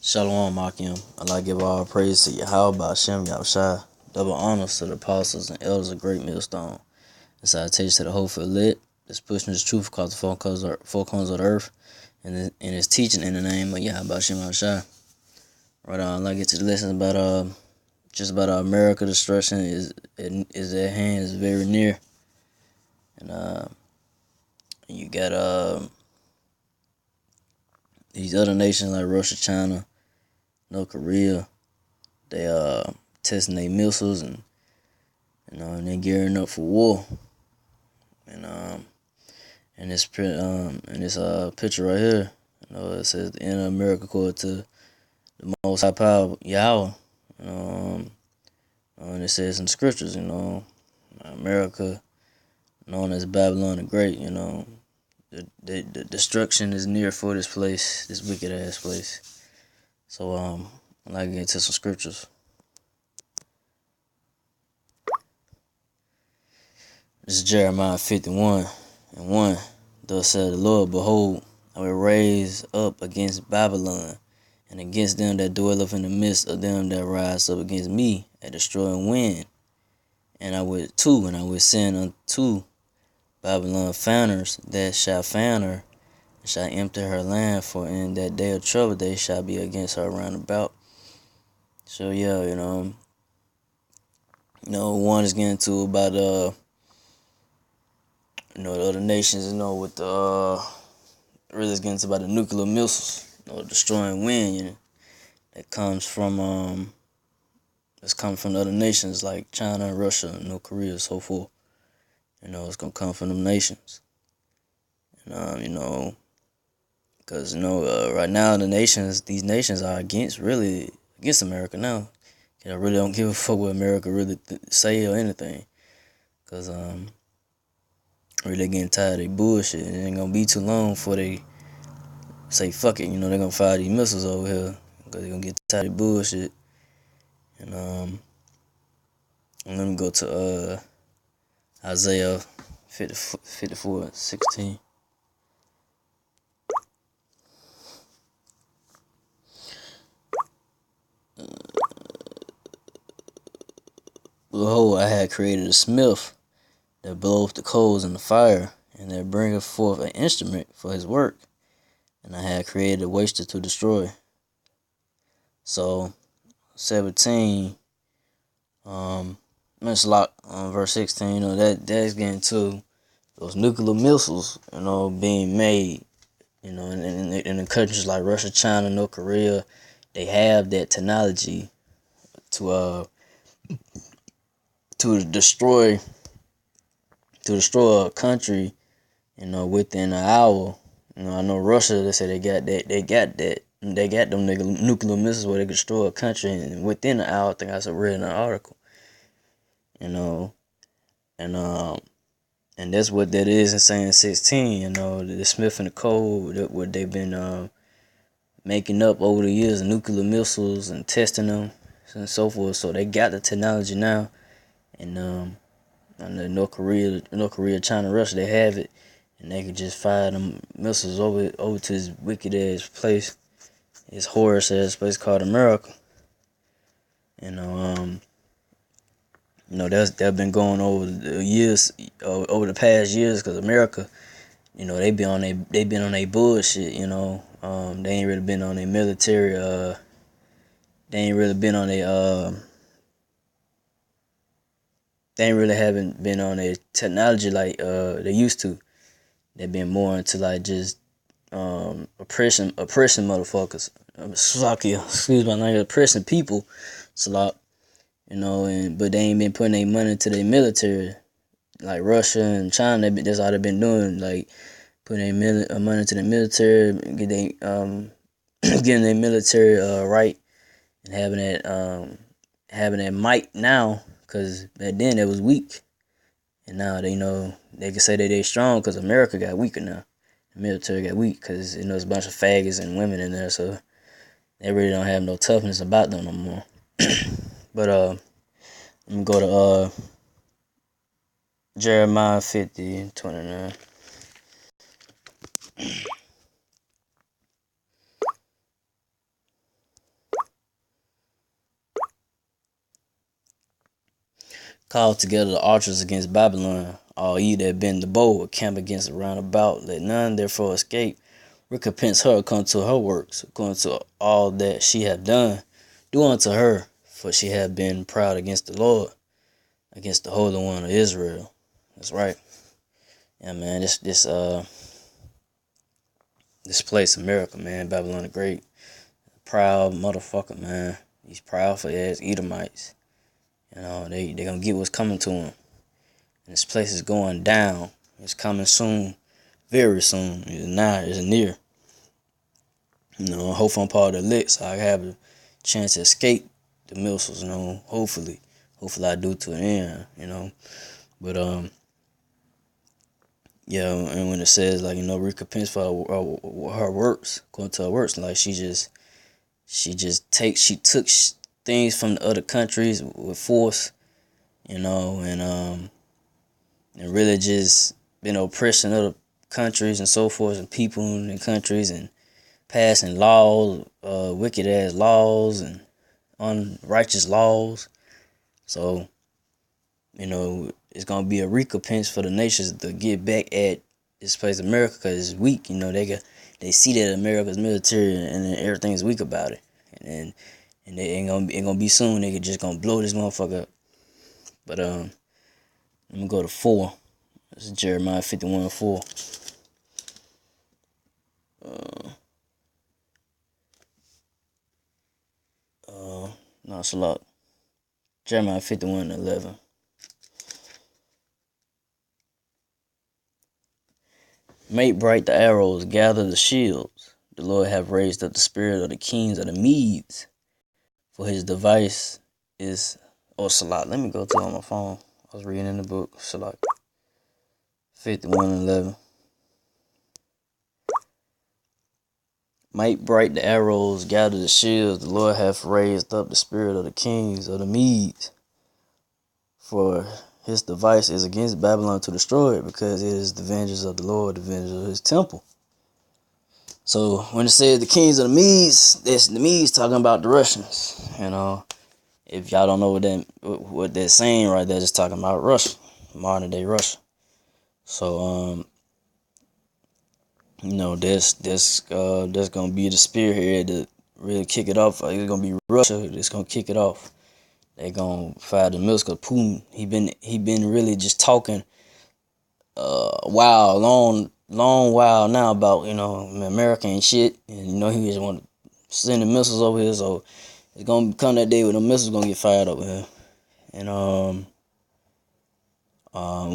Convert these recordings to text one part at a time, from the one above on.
Shalom, Akim. Allah give all praise to Yahweh, Hashem, Yahushua. Double honors to the apostles and elders of Great Millstone. And salutations to the whole for lit. That's pushing this truth across the four corners of the earth. And it's teaching in the name of Yahweh, Hashem, Yahushua. Right on, I'll get to the lesson about just about America destruction is at hand, is very near. And you got these other nations like Russia, China, North Korea. They testing their missiles and and they gearing up for war. And this picture right here, it says the end of America according to the Most High Power Yahweh. And it says in the scriptures, America known as Babylon the Great. The destruction is near for this place, this wicked ass place. So I'd like to get into some scriptures. This is Jeremiah 51:1. Thus said the Lord, behold, I will raise up against Babylon, and against them that dwelleth in the midst of them that rise up against me, a destroying wind. And I will send unto Babylon founders that shall found her, and shall empty her land, for in that day of trouble they shall be against her round about. So yeah, one is getting to about the other nations, with the really it's getting to about the nuclear missiles, destroying wind, that comes from that's coming from the other nations like China, Russia, North Korea, and so forth. It's gonna come from them nations. Because right now these nations are against America now. I really don't give a fuck what America really say or anything. Because really getting tired of their bullshit. It ain't gonna be too long before they say fuck it. They're gonna fire these missiles over here because they're gonna get tired of their bullshit. And let me go to Isaiah 54:16. Behold, I had created a smith that bloweth the coals in the fire, and that bringeth forth an instrument for his work. And I had created a waster to destroy. So 17, verse 16, that's getting to those nuclear missiles, being made, in the countries like Russia, China, North Korea. They have that technology to destroy a country, within an hour. I know Russia, they say they got them nuclear missiles where they can destroy a country and within an hour. I think I read in an article. And that's what that is in saying 16. The Smith and the Code, what they've been making up over the years, nuclear missiles and testing them and so forth. So they got the technology now, and the North Korea, China, Russia, they have it, and they can just fire them missiles over to this wicked ass place, this horrorous ass place called America. That's been going over the years, over the past years, because America, they been on their bullshit. They ain't really been on their military. They ain't really been on their They ain't really haven't been on their technology like they used to. They've been more into like just oppressing motherfuckers. Excuse my language, oppressing people. Slop. But they ain't been putting their money into their military. Like Russia and China, that's all they've been doing. Like putting their money into the military, getting their military right, and having that might now. Cause back then it was weak, and now they can say that they strong because America got weaker now. The military got weak because it's a bunch of faggots and women in there, so they really don't have no toughness about them no more. But let me go to Jeremiah 50:29. Call together the archers against Babylon. All ye that bend the bow, camp against the round about. Let none therefore escape. Recompense her according to her works, according to all that she hath done. Do unto her, for she hath been proud against the Lord, against the Holy One of Israel. That's right. Yeah, man. This place, America, man. Babylon the Great, proud motherfucker, man. These proudful ass Edomites. You know, they gonna get what's coming to them. And this place is going down. It's coming soon, very soon. It's not. It's near. You know, hopefully I'm part of the elect, so I have a chance to escape the missiles. You know, hopefully I do to the end. You know, but yeah. And when it says like recompense for her works, according to her works, like she took things from the other countries with force. You know, and really just been oppressing other countries and so forth, and people in the countries, and passing laws, wicked ass laws and unrighteous laws. So, it's gonna be a recompense for the nations to get back at this place, America, because it's weak. They see that America's military and everything's weak about it, and they ain't gonna be soon. They just gonna blow this motherfucker up. But I'm gonna go to 4. This is Jeremiah 51:4. No, it's a lot. Jeremiah 51:11. Make bright the arrows, gather the shields. The Lord hath raised up the spirit of the kings of the Medes, for his device is. Oh, Salat. Let me go to it on my phone. I was reading in the book. Salat 51:11. Make bright the arrows, gather the shields. The Lord hath raised up the spirit of the kings of the Medes, for his device is against Babylon to destroy it, because it is the vengeance of the Lord, the vengeance of his temple. So when it says the kings of the Medes, that's the Medes talking about the Russians. If y'all don't know what they're saying right there, just talking about Russia, modern day Russia. So that's gonna be the spearhead to really kick it off. It's gonna be Russia that's gonna kick it off. They gonna fire the missiles, cause Putin he been really just talking long while now about America and shit, and he just want to send the missiles over here. So it's gonna come that day when the missiles gonna get fired over here. And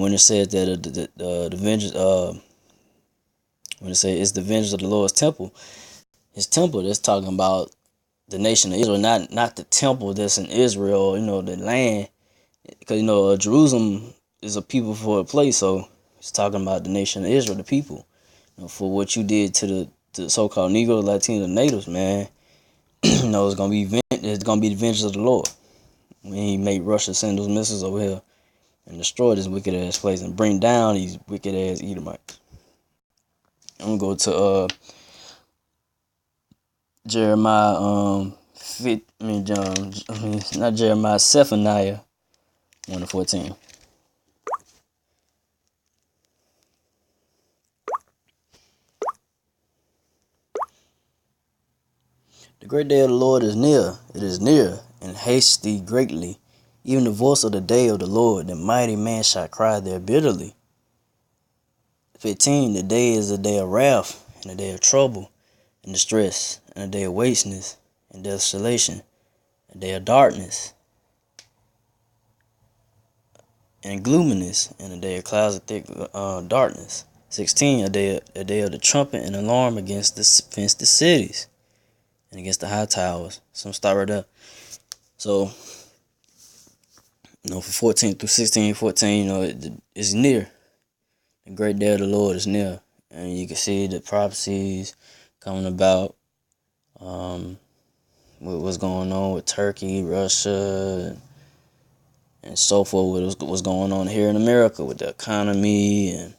when it says that the vengeance when it says it's the vengeance of the Lord's temple, his temple, that's talking about the nation of Israel, not the temple that's in Israel, the land, because Jerusalem is a people for a place. So it's talking about the nation of Israel, the people, for what you did to the so-called Negro, Latino, natives, man. It's gonna be the vengeance of the Lord when he made Russia send those missiles over here and destroy this wicked ass place and bring down these wicked ass Edomites. I'm gonna go to Jeremiah not Jeremiah, Zephaniah 1:14. The great day of the Lord is near, it is near, and haste thee greatly, even the voice of the day of the Lord, the mighty man shall cry there bitterly. 15. The day is a day of wrath, and a day of trouble, and distress, and a day of wasteness, and desolation, a day of darkness, and gloominess, and a day of clouds of thick darkness. 16. A day of the trumpet and alarm against the cities, and against the high towers. So I'm start right there. So, for 14 through 16, 14, it's near. The great day of the Lord is near. And you can see the prophecies coming about, what's going on with Turkey, Russia, and so forth. What's going on here in America with the economy and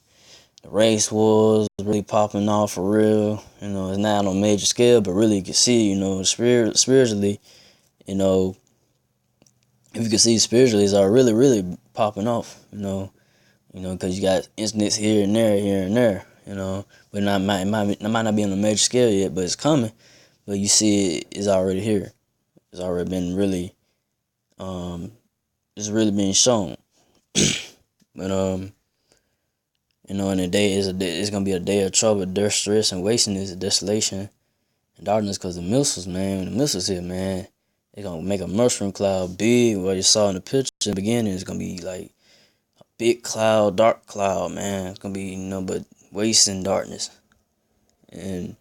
the race wars really popping off for real. It's not on a major scale, but really you can see, spiritually, if you can see spiritually, it's are really, really popping off. Because you got incidents here and there, but it might not be on a major scale yet, but it's coming. But you see it's already here. It's already been really, it's really been shown. But and the day is it's gonna be a day of trouble, distress, and wastiness, desolation, and darkness. Cause the missiles, man, when the missiles hit, man, they're gonna make a mushroom cloud big. What you saw in the picture in the beginning is gonna be like a big cloud, dark cloud, man. It's gonna be but waste and darkness. And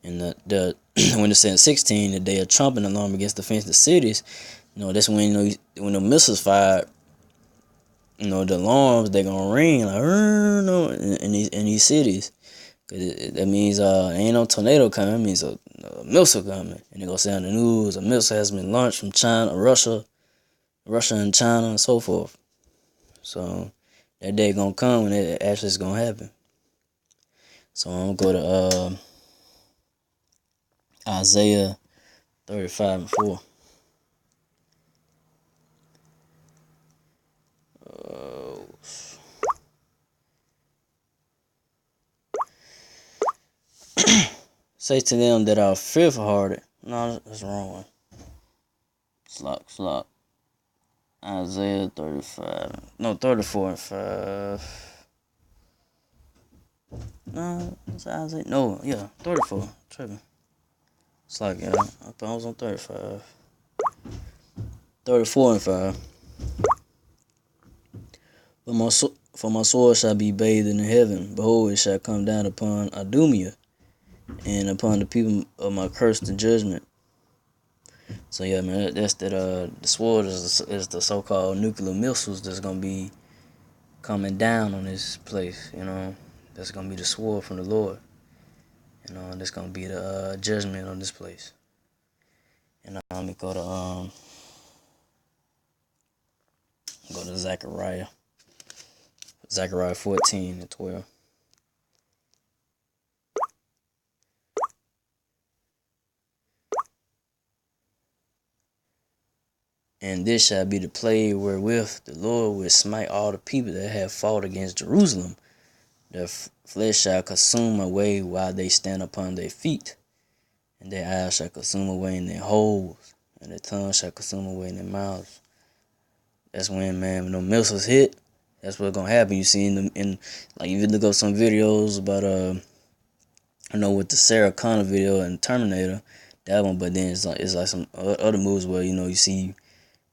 the when it's in 16, the day of trumpet alarm against defenseless cities, that's when when the missiles fired, the alarms they gonna ring like in these cities. That means ain't no tornado coming. It means a missile coming, and they gonna say on the news a missile has been launched from China, Russia and China, and so forth. So that day gonna come when it actually is gonna happen. So I'm gonna go to Isaiah 35:4. Say to them that are fearful hearted. No, that's the wrong one. Slop. Isaiah 35. No, 34:5. No, it's Isaiah. No, yeah, 34. Tripping. Yeah. I thought I was on 35. 34:5. For my sword shall be bathed in heaven. Behold, it shall come down upon Idumea, and upon the people of my curse and judgment. So yeah, man, that's that. The sword is the so-called nuclear missiles that's gonna be coming down on this place. That's gonna be the sword from the Lord. That's gonna be the judgment on this place. And I'm gonna go to Zechariah 14:12. And this shall be the plague wherewith the Lord will smite all the people that have fought against Jerusalem. Their flesh shall consume away while they stand upon their feet, and their eyes shall consume away in their holes, and their tongue shall consume away in their mouths. That's when, man, when the missiles hit, that's what's gonna happen. You see in like if you look up some videos about with the Sarah Connor video and Terminator, that one. But then it's like some other movies where you see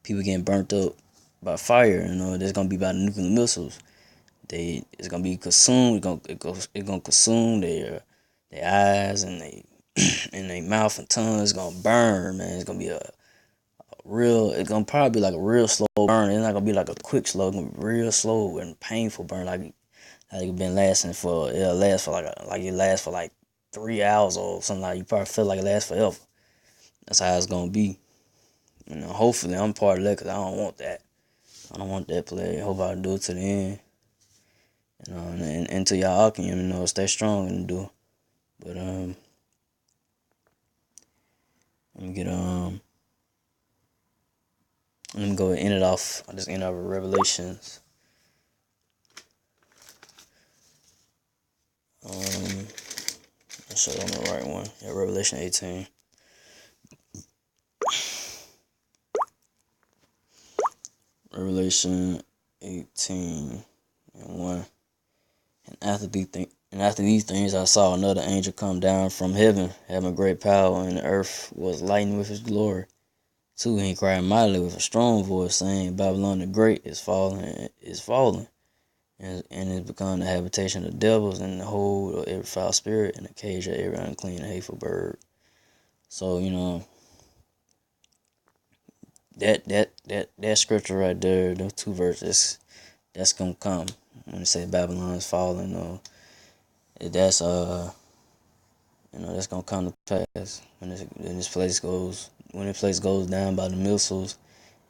people getting burnt up by fire. That's gonna be by the nuclear missiles. It's gonna be consumed. It's gonna consume their eyes and they and their mouth and tongue. It's gonna burn, man. It's gonna be a real. It's gonna probably be like a real slow burn. It's not gonna be like a quick slow. It's gonna be real slow and painful burn. Like it's been lasting for. It'll last for it lasts for like 3 hours or something. Like you probably feel like it lasts forever. That's how it's gonna be. Hopefully I'm part of that because I don't want that. I don't want that play. I hope I do it to the end. And until y'all can, stay strong and do. But let me get let me go and end it off. I just end off with Revelations. I'll show you on the right one. Yeah, Revelation 18. Revelation 18:1. And after these things, I saw another angel come down from heaven, having great power, and the earth was lightened with his glory. And he cried mightily with a strong voice, saying, Babylon the Great is fallen, and is become the habitation of devils, and the hold of every foul spirit, and the cage of every unclean and hateful bird. So that scripture right there, those two verses, that's gonna come when it say Babylon is falling. That's that's gonna come to pass when this place goes down by the missiles,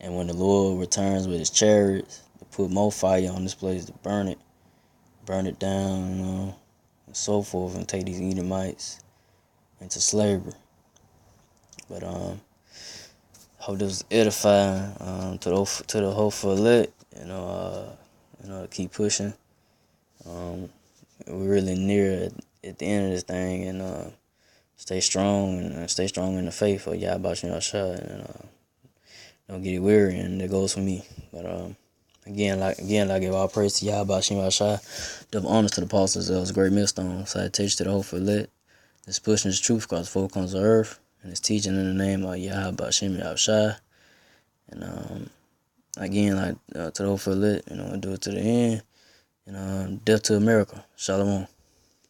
and when the Lord returns with his chariots to put more fire on this place to burn it down, and so forth, and take these Edomites into slavery. But hope this was edifying to the hopeful elect. To keep pushing. We're really near at the end of this thing, and stay strong and stay strong in the faith of Yah Bashim Yahshua, and don't get it weary. And that goes for me. But again, I give all praise to Yah Bashim Yahshua. Double honors to the apostles. That was a great millstone. Salutation to the hopeful elect. It's pushing His truth because folk comes to earth, and it's teaching in the name of Yah Bashim Yahshua. And again, to the hopeful elect, do it to the end. Death to America. Shalom.